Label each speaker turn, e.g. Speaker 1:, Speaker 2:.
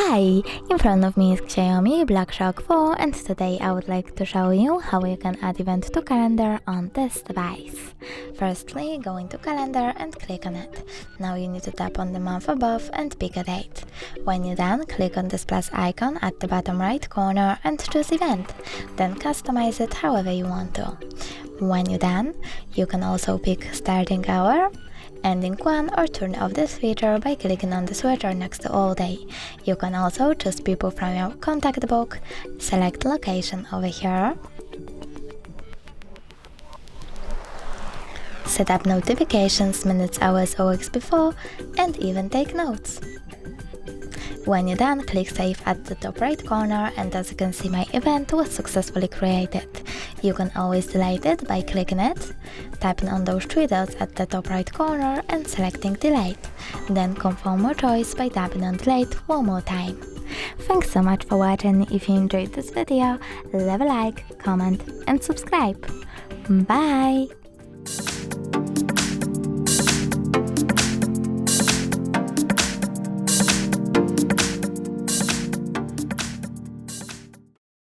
Speaker 1: Hi! In front of me is XIAOMI Black Shark 4, and today I would like to show you how you can add event to calendar on this device. Firstly, go into calendar and click on it. Now you need to tap on the month above and pick a date. When you're done, click on this plus icon at the bottom right corner and choose event. Then customize it however you want to. When you're done, you can also pick starting hour, ending one, or turn off this feature by clicking on the switcher next to all day. You can also choose people from your contact book, select location over here, set up notifications minutes, hours, or weeks before, and even take notes. When you're done, click Save at the top right corner, and as you can see, my event was successfully created. You can always delete it by clicking it, tapping on those three dots at the top right corner and selecting Delete. Then confirm your choice by tapping on Delete one more time. Thanks so much for watching. If you enjoyed this video, leave a like, comment and subscribe. Bye!